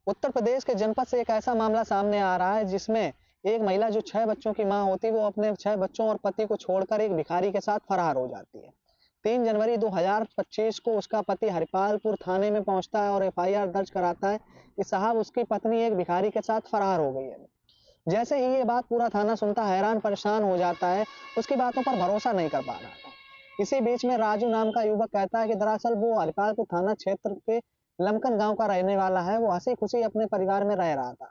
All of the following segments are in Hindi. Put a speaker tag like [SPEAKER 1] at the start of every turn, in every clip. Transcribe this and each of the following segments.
[SPEAKER 1] उत्तर प्रदेश के जनपद से एक ऐसा मामला सामने आ रहा है जिसमें एक महिला जो 6 बच्चों की मां होती है वो अपने 6 बच्चों और पति को छोड़कर एक भिखारी के साथ फरार हो जाती है। 3 जनवरी 2025 को उसका पति हरिपालपुर थाने में पहुंचता है और एफआईआर दर्ज कराता है कि साहब उसकी पत्नी एक भिखारी के साथ फरार हो गई है। जैसे ही ये बात पूरा थाना सुनता हैरान परेशान हो जाता है, उसकी बातों पर भरोसा नहीं कर पा रहा था। इसी बीच में राजू नाम का युवक कहता है कि दरअसल वो हरिपालपुर थाना क्षेत्र के लमकन गांव का रहने वाला है। वो हंसी खुशी अपने परिवार में रह रहा था।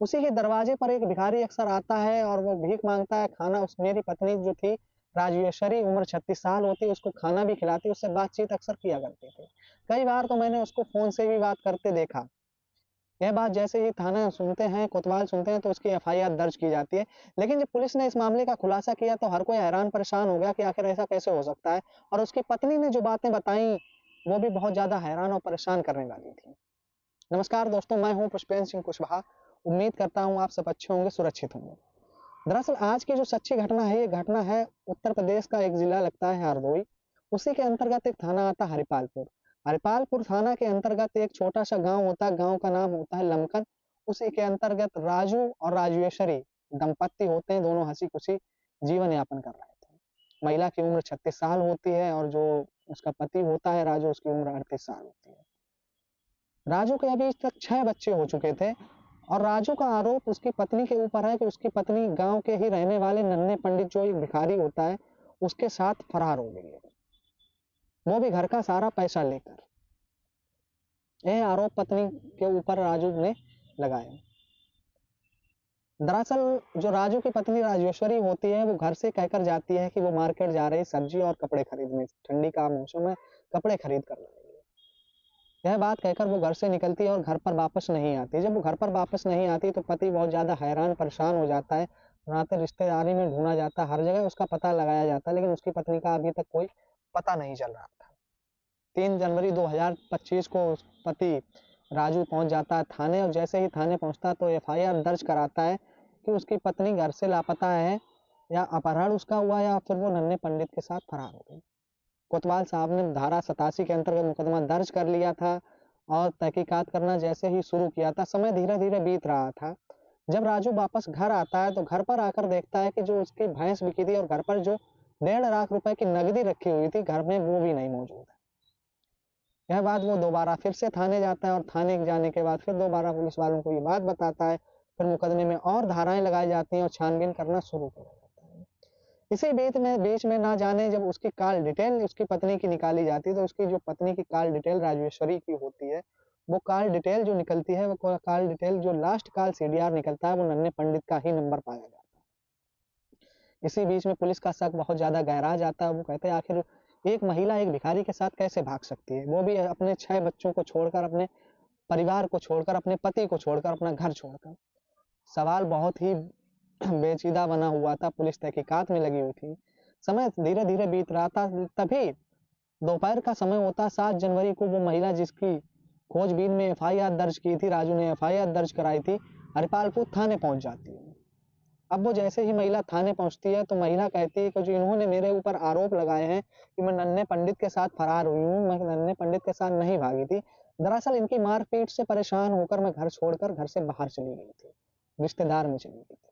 [SPEAKER 1] उसी के दरवाजे पर एक भिखारी अक्सर आता है और वो भीख मांगता है। खाना उस मेरी पत्नी जो थी राजेश्वरी, उम्र 36 साल होती, उसको खाना भी खिलाती, उससे बातचीत अक्सर किया करती थी। कई बार तो मैंने उसको फोन से भी बात करते देखा। यह बात जैसे ही थाना सुनते हैं, कोतवाल सुनते हैं, तो उसकी एफआईआर दर्ज की जाती है। लेकिन जब पुलिस ने इस मामले का खुलासा किया तो हर कोई हैरान परेशान हो गया कि आखिर ऐसा कैसे हो सकता है। और उसकी पत्नी ने जो बातें बताई वो भी बहुत ज्यादा हैरान और परेशान करने वाली थी। नमस्कार दोस्तों, मैं हूं पुष्पेंद्र सिंह कुशवाहा। उम्मीद करता हूं आप सब अच्छे होंगे, सुरक्षित होंगे। दरअसल आज की जो सच्ची घटना है, ये घटना है उत्तर प्रदेश का एक जिला लगता है हरदोई। उसी के अंतर्गत एक थाना आता है हरिपालपुर। हरिपालपुर थाना के अंतर्गत एक छोटा सा गांव होता है, गांव का नाम होता है लमकन। उसी के अंतर्गत राजू और राजेश्वरी दंपत्ति होते हैं, दोनों हंसी खुशी जीवन यापन कर रहे थे। महिला की उम्र 36 साल होती है और जो उसका पति होता है राजू, उसकी उम्र 38 साल होती है। राजू के अभी तक 6 बच्चे हो चुके थे और राजू का आरोप उसकी पत्नी के ऊपर है कि उसकी पत्नी गांव के ही रहने वाले नन्हे पंडित, जो एक भिखारी होता है, उसके साथ फरार हो गई है, वो भी घर का सारा पैसा लेकर। यह आरोप पत्नी के ऊपर राजू ने लगाया। दरअसल जो राजू की पत्नी राजेश्वरी होती है, वो घर से कहकर जाती है कि वो मार्केट जा रही सब्जी और कपड़े खरीदने, ठंडी का मौसम है, कपड़े खरीद कर लाएगी। यह बात कहकर वो घर से निकलती है और घर पर वापस नहीं आती। जब वो घर पर वापस नहीं आती तो पति बहुत ज्यादा हैरान परेशान हो जाता है। नाते रिश्तेदारी में ढूंढा जाता है, हर जगह उसका पता लगाया जाता है, लेकिन उसकी पत्नी का अभी तक कोई पता नहीं चल रहा था। 3 जनवरी 2025 को पति राजू पहुंच जाता है थाने और जैसे ही थाने पहुंचता है तो एफआईआर दर्ज कराता है कि उसकी पत्नी घर से लापता है, या अपहरण उसका हुआ, या फिर वो नन्हे पंडित के साथ फरार हो गई। कोतवाल साहब ने धारा 87 के अंतर्गत मुकदमा दर्ज कर लिया था और तहकीकात करना जैसे ही शुरू किया था। समय धीरे धीरे बीत रहा था। जब राजू वापस घर आता है तो घर पर आकर देखता है कि जो उसकी भैंस बिकी थी और घर पर जो 1.5 लाख रुपए की नकदी रखी हुई थी घर में, वो भी नहीं मौजूद है। यह बात वो दोबारा फिर से थाने जाता है और थाने जाने के बाद फिर दोबारा पुलिस वालों को ये बात बताता है। फिर मुकदमे में और धाराएं लगाई जाती हैं और छानबीन करना शुरू किया जाता है। इसी बीच में ना जाने जब उसकी कॉल डिटेल उसकी पत्नी की निकाली जाती है तो उसकी जो पत्नी की कॉल डिटेल राजेश्वरी की होती है, वो कॉल डिटेल जो निकलती है, वो कॉल डिटेल जो लास्ट कॉल सीडीआर निकलता है, वो नन्हे पंडित का ही नंबर पाया जाता है। इसी बीच में पुलिस का शक बहुत ज्यादा गहरा जाता है। वो कहते हैं आखिर एक महिला एक भिखारी के साथ कैसे भाग सकती है, वो भी अपने 6 बच्चों को छोड़कर, अपने परिवार को छोड़कर, अपने पति को छोड़कर, अपना घर छोड़कर। सवाल बहुत ही पेचीदा बना हुआ था, पुलिस तहकीकात में लगी हुई थी। समय धीरे धीरे बीत रहा था। तभी दोपहर का समय होता, 7 जनवरी को वो महिला जिसकी खोजबीन में एफआईआर दर्ज की थी, राजू ने एफआईआर दर्ज कराई थी, हरिपालपुर थाने पहुंच जाती है। अब वो जैसे ही महिला थाने पहुंचती है तो महिला कहती है कि जो इन्होंने मेरे ऊपर आरोप लगाए हैं कि मैं नन्हे पंडित के साथ फरार हुई हूँ, मैं नन्हे पंडित के साथ नहीं भागी थी। दरअसल इनकी मारपीट से परेशान होकर मैं घर छोड़कर घर से बाहर चली गई थी, रिश्तेदार में चली गई थी।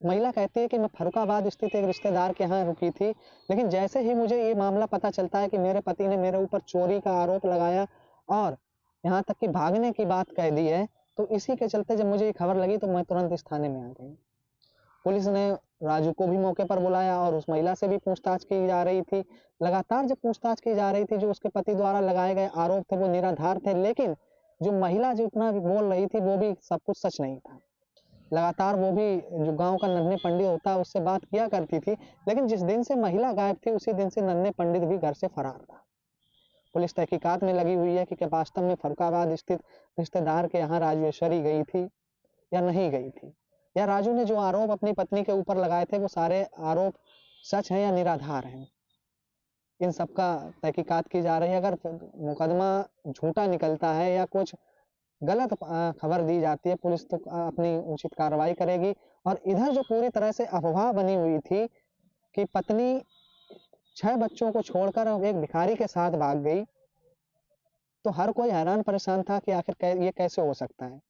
[SPEAKER 1] महिला कहती है कि मैं फरुखाबाद स्थित एक रिश्तेदार के यहाँ रुकी थी, लेकिन जैसे ही मुझे ये मामला पता चलता है कि मेरे पति ने मेरे ऊपर चोरी का आरोप लगाया और यहाँ तक कि भागने की बात कह दी है, तो इसी के चलते जब मुझे ये खबर लगी तो मैं तुरंत इस थाने में आ गई। पुलिस ने राजू को भी मौके पर बुलाया और उस महिला से भी पूछताछ की जा रही थी। लगातार जब पूछताछ की जा रही थी, जो उसके पति द्वारा लगाए गए आरोप थे वो निराधार थे, लेकिन जो महिला जितना भी बोल रही थी वो भी सब कुछ सच नहीं था। लगातार वो भी जो गांव का नन्हे पंडित होता है उससे बात किया करती थी, लेकिन जिस दिन से महिला गायब थी उसी दिन से नन्हे पंडित भी घर से फरार था। पुलिस तहकीकात में लगी हुई है कि क्या वास्तव में फरुखाबाद स्थित रिश्तेदार के यहाँ राजेश्वरी गई थी या नहीं गई थी, या राजू ने जो आरोप अपनी पत्नी के ऊपर लगाए थे वो सारे आरोप सच हैं या निराधार हैं। इन सबका तहकीकात की जा रही है। अगर मुकदमा झूठा निकलता है या कुछ गलत खबर दी जाती है, पुलिस तो अपनी उचित कार्रवाई करेगी। और इधर जो पूरी तरह से अफवाह बनी हुई थी कि पत्नी 6 बच्चों को छोड़कर एक भिखारी के साथ भाग गई, तो हर कोई हैरान परेशान था कि आखिर ये कैसे हो सकता है,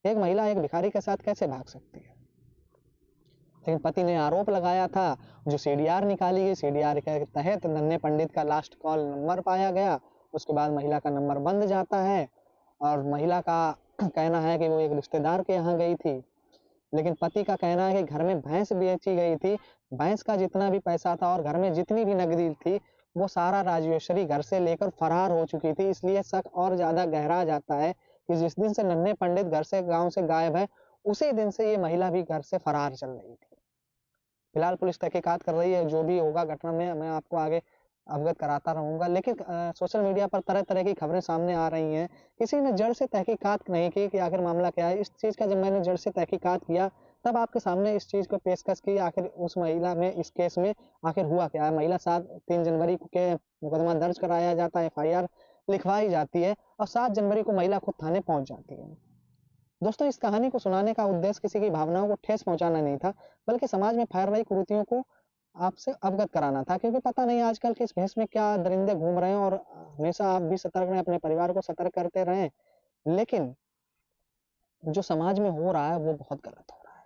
[SPEAKER 1] एक महिला एक भिखारी के साथ कैसे भाग सकती है। लेकिन पति ने आरोप लगाया था, जो सीडीआर निकाली गई, सीडीआर के तहत नन्हे पंडित का लास्ट कॉल नंबर पाया गया। उसके बाद महिला का नंबर बंद जाता है और महिला का कहना है कि वो एक रिश्तेदार के यहाँ गई थी। लेकिन पति का कहना है कि घर में भैंस बेची गई थी, भैंस का जितना भी पैसा था और घर में जितनी भी नकदी थी वो सारा राजेश्वरी घर से लेकर फरार हो चुकी थी। इसलिए शक और ज्यादा गहरा जाता है कि जिस दिन से नन्हे पंडित घर से गांव से गायब है, उसी दिन से ये महिला भी घर से फरार चल रही थी। फिलहाल पुलिस तहकीकात कर रही है, जो भी होगा घटना में मैं आपको आगे अवगत कराता रहूंगा। लेकिन सोशल मीडिया पर तरह तरह की खबरें सामने आ रही हैं, किसी ने जड़ से तहकीकात नहीं की कि आखिर मामला क्या है। इस चीज़ का जब मैंने जड़ से तहकीकात किया, तब आपके सामने इस चीज़ को पेशकश की, आखिर उस महिला में इस केस में आखिर हुआ क्या है। महिला 3 जनवरी के मुकदमा दर्ज कराया जाता है, FIR लिखवाई जाती है और 7 जनवरी को महिला खुद थाने पहुंच जाती है। दोस्तों, इस कहानी को सुनाने का उद्देश्य किसी की भावनाओं को ठेस पहुंचाना नहीं था, बल्कि समाज में फैल रही कुरीतियों को आपसे अवगत कराना था। क्योंकि पता नहीं आजकल के इस भेष में क्या दरिंदे घूम रहे हैं, और हमेशा आप भी सतर्क रहें, अपने परिवार को सतर्क करते रहें। लेकिन जो समाज में हो रहा है वो बहुत गलत हो रहा है।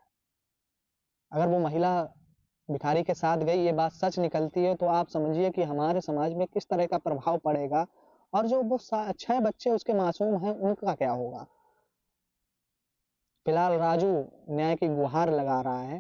[SPEAKER 1] अगर वो महिला भिखारी के साथ गई, ये बात सच निकलती है, तो आप समझिए कि हमारे समाज में किस तरह का प्रभाव पड़ेगा, और जो वो 6 बच्चे उसके मासूम हैं उनका क्या होगा। फिलहाल राजू न्याय की गुहार लगा रहा है।